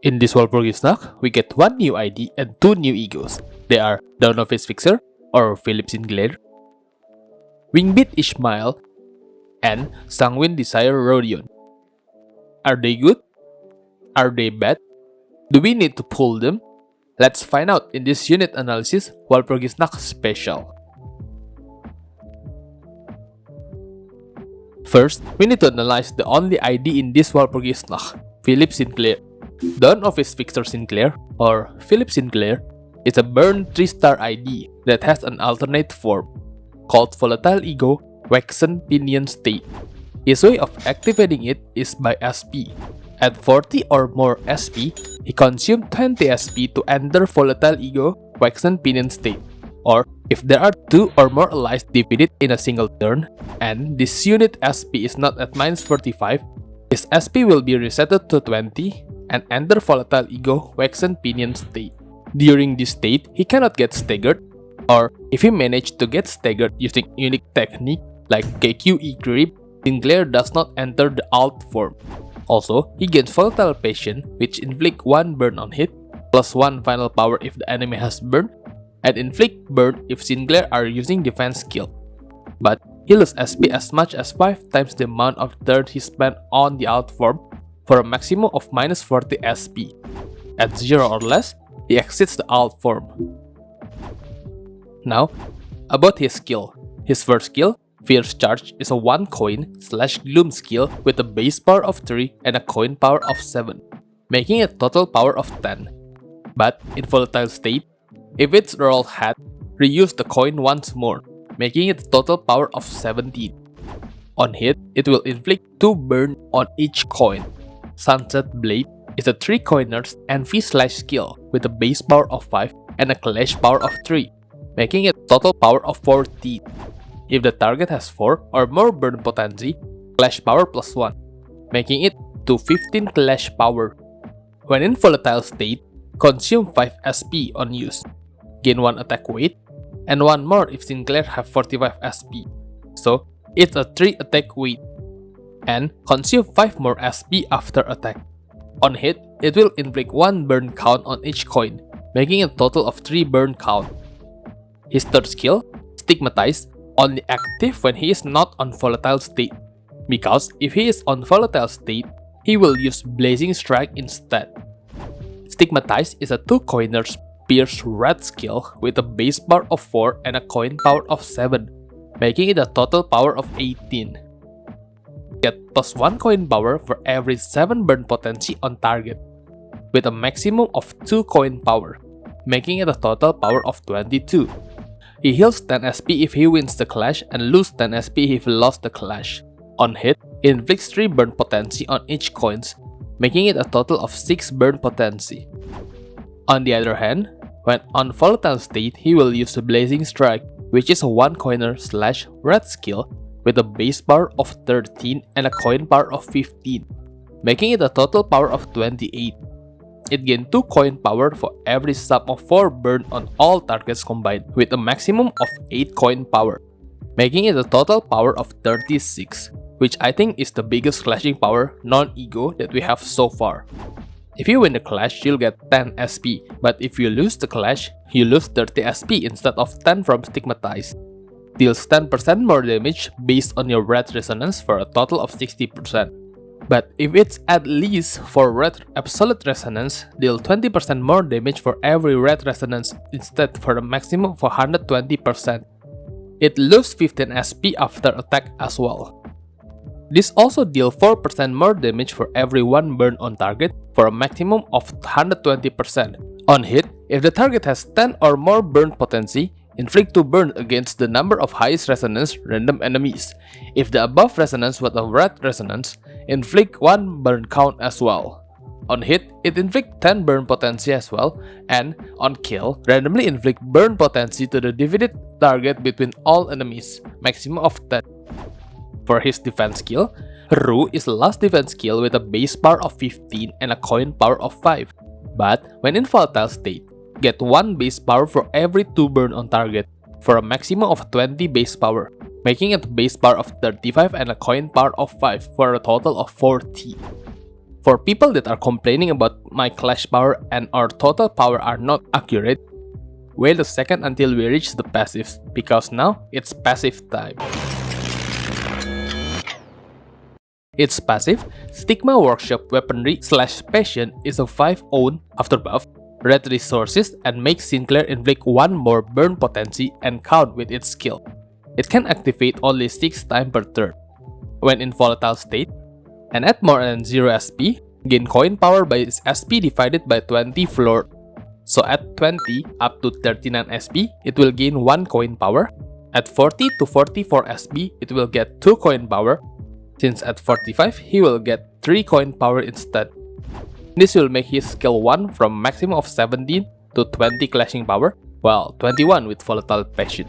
In this Walpurgisnacht, we get one new ID and two new egos. They are the Office Fixer or Philip Sinclair, Wingbeat Ishmael, and Sanguine Desire Rodion. Are they good? Are they bad? Do we need to pull them? Let's find out in this unit analysis Walpurgisnacht special. First, we need to analyze the only ID in this Walpurgisnacht, Philip Sinclair. The Office Fixer Sinclair, or Philip Sinclair, is a burn 3-star ID that has an alternate form, called Volatile Ego Waxen Pinion State. His way of activating it is by SP. At 40 or more SP, he consumes 20 SP to enter Volatile Ego Waxen Pinion State. Or, if there are 2 or more allies defeated in a single turn, and this unit SP is not at -45, his SP will be resetted to 20 and enter Volatile Ego Waxen Pinion State. During this state, he cannot get staggered, or if he managed to get staggered using unique technique like KQE Grip, Sinclair does not enter the alt form. Also, he gains Volatile Passion, which inflict 1 burn on hit, plus 1 final power if the enemy has burn, and inflict burn if Sinclair are using defense skill. But he loses SP as much as 5 times the amount of turn he spent on the alt form, for a maximum of -40 SP. At 0 or less, he exits the alt form. Now, about his skill. His first skill, Fierce Charge, is a 1 coin / gloom skill with a base power of 3 and a coin power of 7, making a total power of 10. But in volatile state, if its roll had, reuse the coin once more, making it a total power of 17. On hit, it will inflict 2 burn on each coin. Sunset Blade is a 3-coiners Envy Slash skill with a base power of 5 and a clash power of 3, making it total power of 14. If the target has 4 or more burn potency, clash power plus 1, making it to 15 clash power. When in volatile state, consume 5 SP on use, gain 1 attack weight, and 1 more if Sinclair have 45 SP. So, it's a 3 attack weight, and consume 5 more SP after attack. On hit, it will inflict 1 burn count on each coin, making a total of 3 burn count. His third skill, Stigmatize, only active when he is not on volatile state, because if he is on volatile state, he will use Blazing Strike instead. Stigmatize is a 2-coiners Pierce Red skill with a base power of 4 and a coin power of 7, making it a total power of 18. Get plus 1 coin power for every 7 burn potency on target, with a maximum of 2 coin power, making it a total power of 22. He heals 10 SP if he wins the clash and loses 10 SP if he lost the clash. On hit, he inflicts 3 burn potency on each coins, making it a total of 6 burn potency. On the other hand, when on volatile state, he will use the Blazing Strike, which is a 1-coiner / red skill with a base power of 13 and a coin power of 15, making it a total power of 28. It gains 2 coin power for every sum of 4 burn on all targets combined, with a maximum of 8 coin power, making it a total power of 36, which I think is the biggest clashing power non-ego that we have so far. If you win the clash, you'll get 10 SP, but if you lose the clash, you lose 30 SP instead of 10 from Stigmatize. Deals 10% more damage based on your red resonance for a total of 60%. But if it's at least for red absolute resonance, deal 20% more damage for every red resonance instead for a maximum of 120%. It loses 15 SP after attack as well. This also deals 4% more damage for every 1 burn on target for a maximum of 120%. On hit, if the target has 10 or more burn potency, inflict 2 burn against the number of highest resonance random enemies. If the above resonance was a red resonance, inflict 1 burn count as well. On hit, it inflicts 10 burn potency as well, and on kill, randomly inflict burn potency to the defeated target between all enemies, maximum of 10. For his defense skill, Ru is the last defense skill with a base power of 15 and a coin power of 5. But when in volatile state, get 1 base power for every 2 burn on target, for a maximum of 20 base power, making it a base power of 35 and a coin power of 5 for a total of 40. For people that are complaining about my clash power and our total power are not accurate, wait a second until we reach the passives, because now it's passive time. Its passive, Stigma Workshop Weaponry / Passion, is a 5-own after buff, red resources, and makes Sinclair inflict 1 more burn potency and count with its skill. It can activate only 6 times per turn. When in volatile state, and at more than 0 SP, gain coin power by its SP divided by 20 floor. So at 20 up to 39 SP, it will gain 1 coin power. At 40 to 44 SP, it will get 2 coin power. Since at 45, he will get 3 coin power instead. This will make his skill 1 from maximum of 17 to 20 clashing power, while 21 with volatile passion.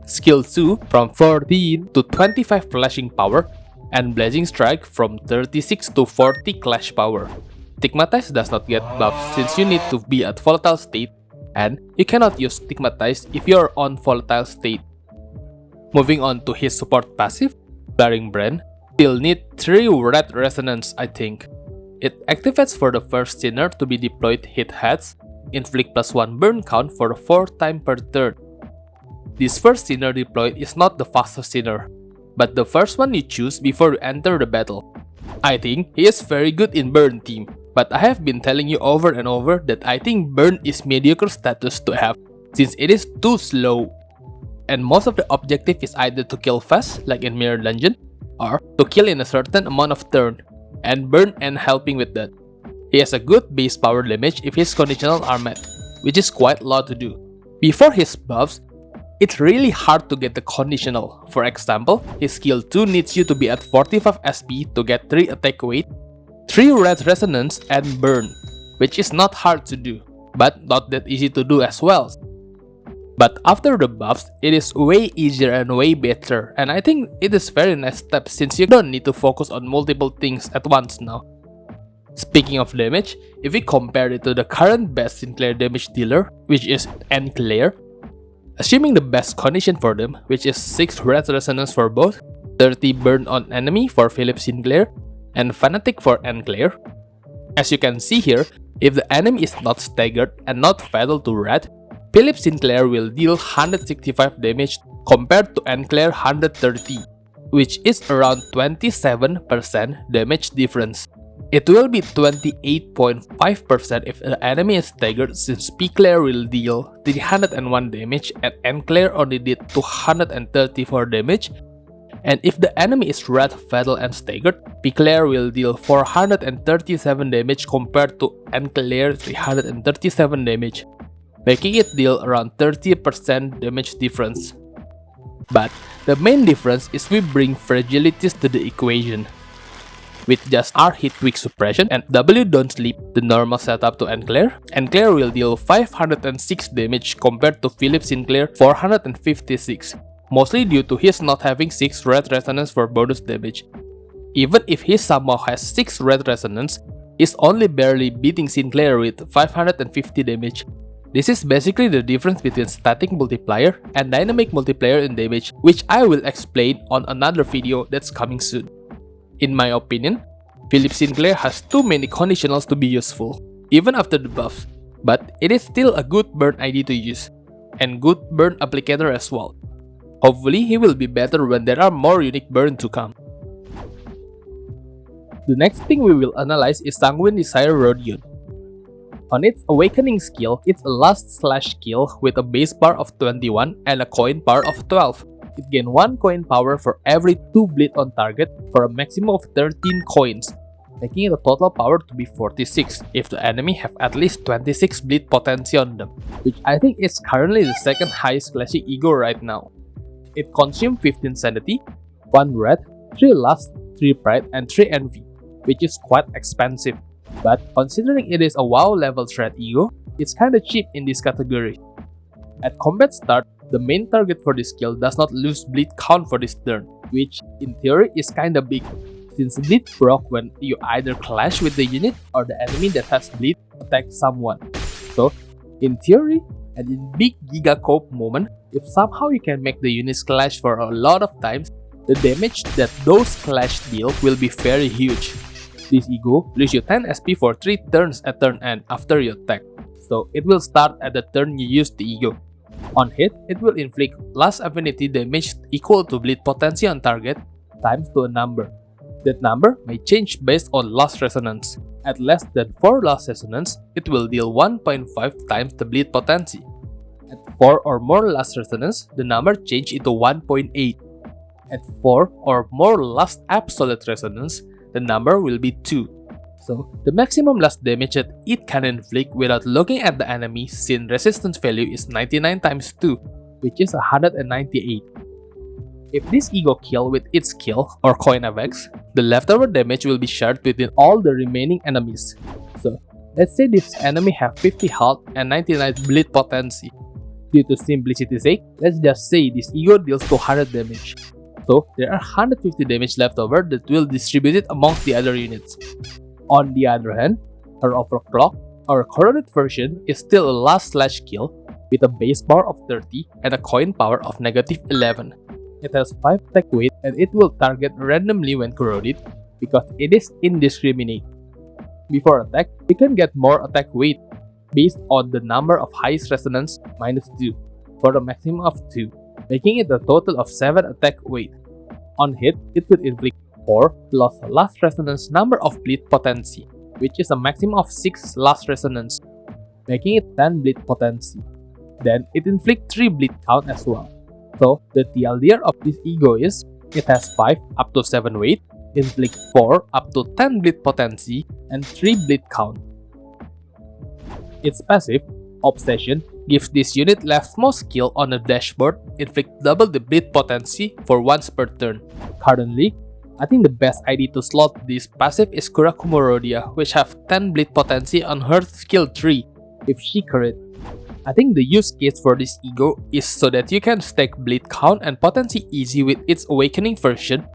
Skill 2 from 14 to 25 clashing power, and Blazing Strike from 36 to 40 clash power. Stigmatize does not get buffed since you need to be at volatile state, and you cannot use Stigmatize if you are on volatile state. Moving on to his support passive, Bearing Brand, still need 3 red resonance I think. It activates for the first sinner to be deployed hit heads, inflict +1 burn count for the 4th time per turn. This first sinner deployed is not the fastest sinner, but the first one you choose before you enter the battle. I think he is very good in burn team, but I have been telling you over and over that I think burn is mediocre status to have since it is too slow. And most of the objective is either to kill fast like in Mirror Dungeon, or to kill in a certain amount of turn, and burn and helping with that. He has a good base power damage if his conditional are met, which is quite low to do. Before his buffs, it's really hard to get the conditional. For example, his skill 2 needs you to be at 45 SP to get 3 attack weight, 3 red resonance, and burn, which is not hard to do, but not that easy to do as well. But after the buffs, it is way easier and way better, and I think it is very nice step since you don't need to focus on multiple things at once now. Speaking of damage, if we compare it to the current best Sinclair damage dealer, which is Enclair, assuming the best condition for them, which is 6 red resonance for both, 30 burn on enemy for Philip Sinclair, and Fanatic for Enclair. As you can see here, if the enemy is not staggered and not fatal to red, Philip Sinclair will deal 165 damage compared to Enclair 130, which is around 27% damage difference. It will be 28.5% if the enemy is staggered since P-Clair will deal 301 damage and Enclair only did 234 damage. And if the enemy is red, fatal, and staggered, P-Clair will deal 437 damage compared to Enclair 337 damage, making it deal around 30% damage difference. But the main difference is we bring fragilities to the equation. With just R hit quick suppression and W don't sleep, the normal setup to Enclair, Enclair will deal 506 damage compared to Philip Sinclair 456, mostly due to his not having 6 red resonance for bonus damage. Even if he somehow has 6 red resonance, he's only barely beating Sinclair with 550 damage. This is basically the difference between static multiplier and dynamic multiplier in damage, which I will explain on another video that's coming soon. In my opinion, Philip Sinclair has too many conditionals to be useful, even after the buffs, but it is still a good burn ID to use, and good burn applicator as well. Hopefully he will be better when there are more unique burn to come. The next thing we will analyze is Sanguine Desire Rodion. On its awakening skill, it's a last slash skill with a base bar of 21 and a coin power of 12. It gains 1 coin power for every 2 bleed on target for a maximum of 13 coins, making the total power to be 46 if the enemy have at least 26 bleed potency on them, which I think is currently the second highest clashing ego right now. It consumes 15 sanity, 1 red, 3 lust, 3 pride, and 3 envy, which is quite expensive. But considering it is a WoW level threat ego, it's kinda cheap in this category. At combat start, the main target for this skill does not lose bleed count for this turn, which in theory is kinda big, since bleed proc when you either clash with the unit or the enemy that has bleed attack someone. So, in theory, and in big Giga Cope moment, if somehow you can make the units clash for a lot of times, the damage that those clash deal will be very huge. This ego leaves you 10 SP for 3 turns at turn end after you attack, so it will start at the turn you use the ego. On hit, it will inflict last affinity damage equal to bleed potency on target times to a number. That number may change based on last resonance. At less than 4 last resonance, it will deal 1.5 times the bleed potency. At 4 or more last resonance, the number changes into 1.8. At 4 or more last absolute resonance, the number will be 2. So, the maximum last damage that it can inflict without looking at the enemy since resistance value is 99 times 2, which is 198. If this ego kill with its skill or coin effects, the leftover damage will be shared between all the remaining enemies. So, let's say this enemy have 50 health and 99 bleed potency. Due to simplicity's sake, let's just say this ego deals 200 damage. So, there are 150 damage left over that will distribute it amongst the other units. On the other hand, her overclock or corroded version is still a last slash kill with a base power of 30 and a coin power of -11. It has 5 attack weight and it will target randomly when corroded because it is indiscriminate. Before attack, you can get more attack weight based on the number of highest resonance -2 for a maximum of 2, making it a total of 7 attack weight. On hit, it will inflict 4 plus last resonance number of bleed potency, which is a maximum of 6 last resonance, making it 10 bleed potency. Then it inflicts 3 bleed count as well. So the TLDR of this ego is, it has 5 up to 7 weight, inflict 4 up to 10 bleed potency, and 3 bleed count. Its passive, Obsession, gives this unit leftmost skill on the dashboard, inflict double the bleed potency for once per turn. Currently, I think the best ID to slot this passive is Kurakumo Rodia, which have 10 bleed potency on her skill tree if she crit. I think the use case for this ego is so that you can stack bleed count and potency easy with its awakening version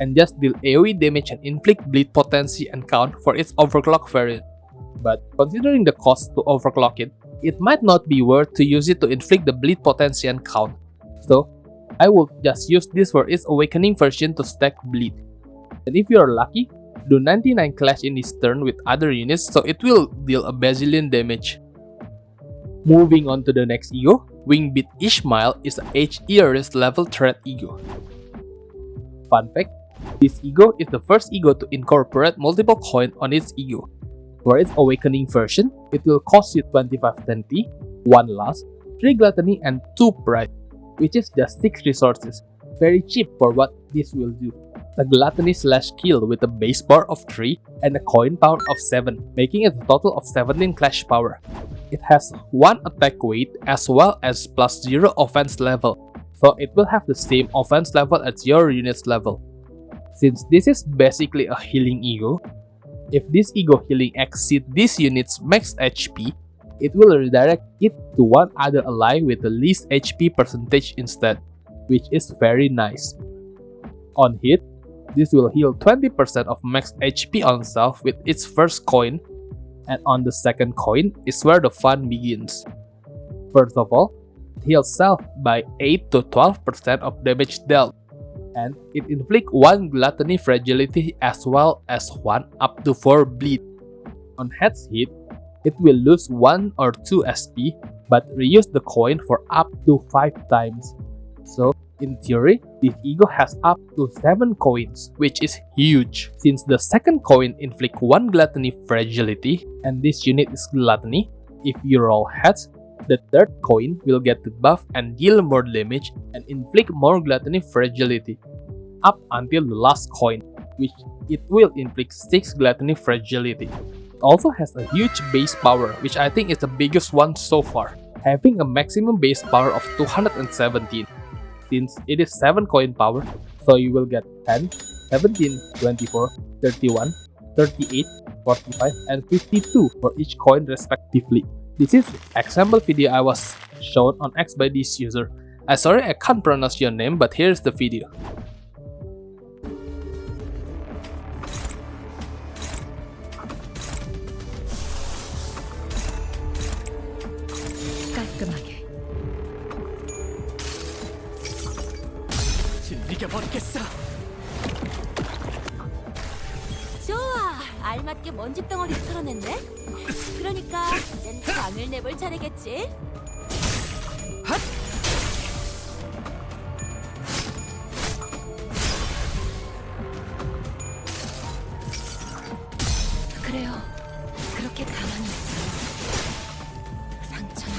and just deal AoE damage and inflict bleed potency and count for its overclock variant. But considering the cost to overclock it, it might not be worth to use it to inflict the bleed potency and count. So, I will just use this for its awakening version to stack bleed. And if you are lucky, do 99 clash in this turn with other units so it will deal a bazillion damage. Moving on to the next ego, Wingbeat Ishmael is a HERS level threat ego. Fun fact, this ego is the first ego to incorporate multiple coin on its ego. For its awakening version, it will cost you 25 TNT, 1 lust, 3 gluttony and 2 pride, which is just 6 resources. Very cheap for what this will do. A gluttony slash kill with a base power of 3 and a coin power of 7, making it a total of 17 clash power. It has 1 attack weight as well as +0 offense level, so it will have the same offense level as your unit's level. Since this is basically a healing ego, if this ego healing exceeds this unit's max HP, it will redirect it to one other ally with the least HP percentage instead, which is very nice. On hit, this will heal 20% of max HP on self with its first coin, and on the second coin is where the fun begins. First of all, it heals self by 8 to 12% of damage dealt, and it inflicts 1 gluttony fragility as well as 1 up to 4 bleed. On head's hit, it will lose 1 or 2 SP but reuse the coin for up to 5 times. So, in theory, this ego has up to 7 coins, which is huge. Since the second coin inflicts 1 gluttony fragility and this unit is gluttony, if you roll heads, the third coin will get the buff and deal more damage and inflict more gluttony fragility, up until the last coin, which it will inflict 6 gluttony fragility. It also has a huge base power, which I think is the biggest one so far, having a maximum base power of 217. Since it is 7 coin power, so you will get 10, 17, 24, 31, 38, 45, and 52 for each coin respectively. This is example video I was shown on X by this user. Sorry I can't pronounce your name, but here's the video. 좋아, 알맞게 먼지 덩어리 털어냈네. 그러니까 이젠 광을 내볼 차례겠지. 그래요. 그렇게 가만히 있어요. 상처는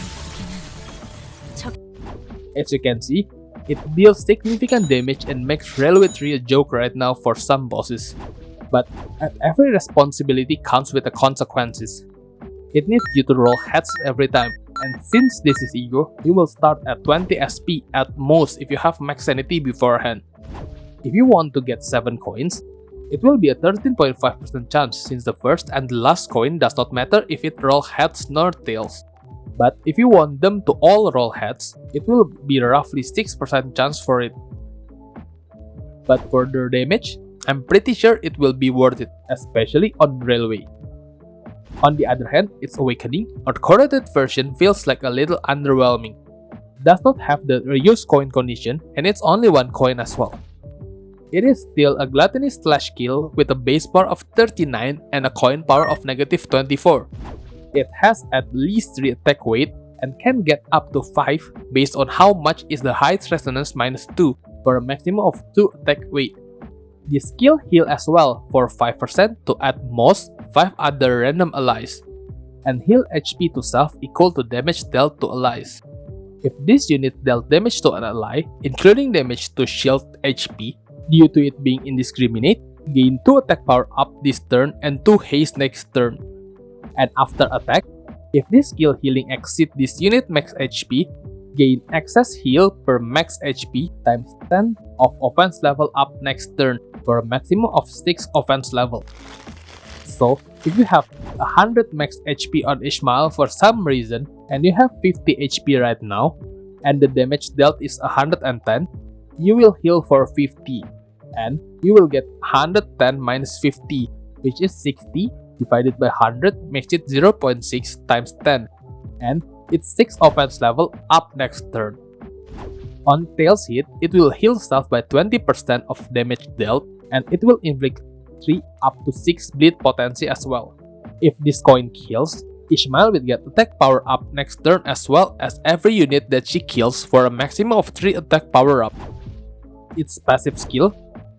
고기는 As you can see, it deals significant damage and makes Railway 3 a joke right now for some bosses. But every responsibility comes with the consequences. It needs you to roll heads every time, and since this is Ego, you will start at 20 SP at most if you have max sanity beforehand. If you want to get 7 coins, it will be a 13.5% chance since the first and the last coin does not matter if it rolls heads nor tails. But if you want them to all roll heads, it will be roughly 6% chance for it. But for their damage, I'm pretty sure it will be worth it, especially on Railway. On the other hand, its Awakening, or corrupted version, feels like a little underwhelming. It does not have the reuse coin condition, and it's only 1 coin as well. It is still a gluttony slash kill with a base bar of 39 and a coin power of -24. It has at least 3 attack weight and can get up to 5 based on how much is the height resonance -2 for a maximum of 2 attack weight. The skill heal as well for 5% to at most 5 other random allies, and heal HP to self equal to damage dealt to allies. If this unit dealt damage to an ally, including damage to shield HP, due to it being indiscriminate, gain 2 attack power up this turn and 2 haste next turn. And after attack, if this skill healing exceeds this unit max HP, gain excess heal per max HP times 10 of offense level up next turn for a maximum of 6 offense level. So, if you have 100 max HP on Ishmael for some reason, and you have 50 HP right now, and the damage dealt is 110, you will heal for 50, and you will get 110 minus 50, which is 60, divided by 100 makes it 0.6 times 10, and it's 6 offense level up next turn. On Tails hit, it will heal self by 20% of damage dealt, and it will inflict 3 up to 6 bleed potency as well. If this coin kills, Ishmael will get attack power up next turn as well as every unit that she kills for a maximum of 3 attack power up. Its passive skill,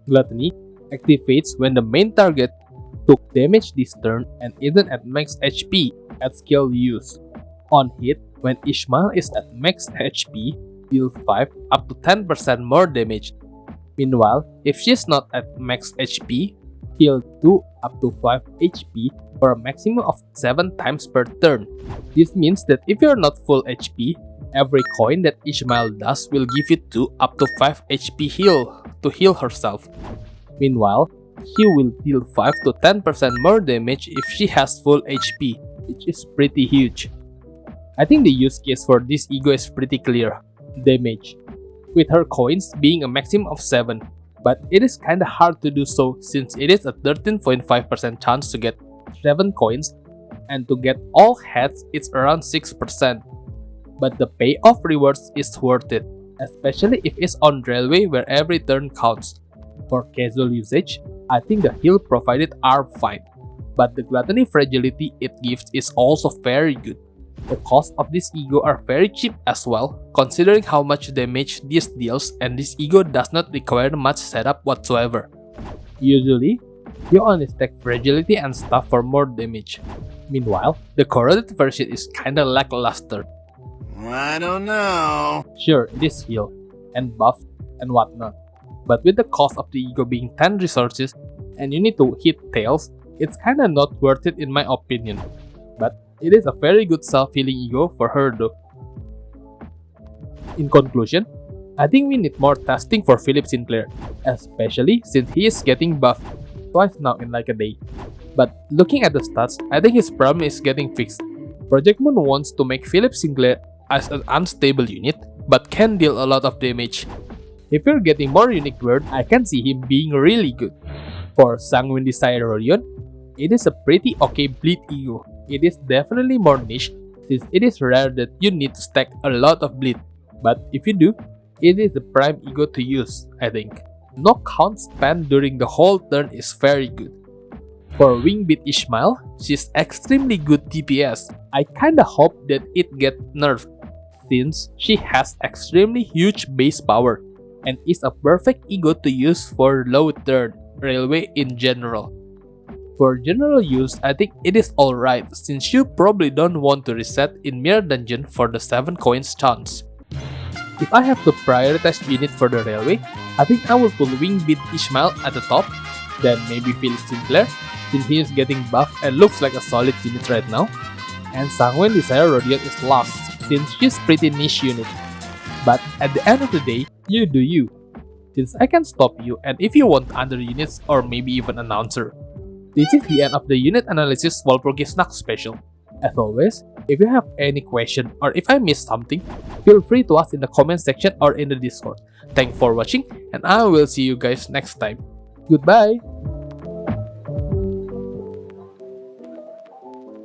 Gluttony, activates when the main target took damage this turn and isn't at max HP at skill use. On hit, when Ishmael is at max HP, deal 5 up to 10% more damage. Meanwhile, if she's not at max HP, heal 2 up to 5 HP for a maximum of 7 times per turn. This means that if you're not full HP, every coin that Ishmael does will give you 2 up to 5 HP heal to heal herself. Meanwhile, she will deal 5 to 10% more damage if she has full HP, which is pretty huge. I think the use case for this ego is pretty clear: damage, with her coins being a maximum of 7, but it is kinda hard to do so since it is a 13.5% chance to get 7 coins, and to get all heads it's around 6%. But the payoff rewards is worth it, especially if it's on Railway where every turn counts. For casual usage, I think the heal provided are fine, but the gluttony fragility it gives is also very good. The cost of this ego are very cheap as well, considering how much damage this deals, and this ego does not require much setup whatsoever. Usually, you only stack fragility and stuff for more damage. Meanwhile, the corroded version is kinda lackluster. I don't know. Sure, it is heal, and buff, and whatnot, but with the cost of the ego being 10 resources, and you need to hit tails, it's kinda not worth it in my opinion. But it is a very good self-healing ego for her though. In conclusion, I think we need more testing for Philip Sinclair, especially since he is getting buffed twice now in like a day. But looking at the stats, I think his problem is getting fixed. Project Moon wants to make Philip Sinclair as an unstable unit, but can deal a lot of damage. If you're getting more unique word, I can see him being really good. For Sanguine Desire Rodion, it is a pretty okay bleed ego. It is definitely more niche since it is rare that you need to stack a lot of bleed, but if you do, it is the prime ego to use, I think. No count spent during the whole turn is very good. For Wingbeat Ishmael, she's extremely good DPS. I kinda hope that it get nerfed, since she has extremely huge base power and is a perfect ego to use for low third railway in general. For general use, I think it is alright since you probably don't want to reset in Mirror Dungeon for the 7 coins chance. If I have to prioritize unit for the railway, I think I will put Wingbeat Ishmael at the top, then maybe Felix Sinclair, since he is getting buffed and looks like a solid unit right now, and Sanguine Desire Rodion is last, since she's pretty niche unit. But at the end of the day, you do you, since I can stop you and if you want other units or maybe even announcer. This is the end of the unit analysis Walpurgisnacht special. As always, if you have any question or if I missed something, feel free to ask in the comment section or in the Discord. Thanks for watching and I will see you guys next time. Goodbye!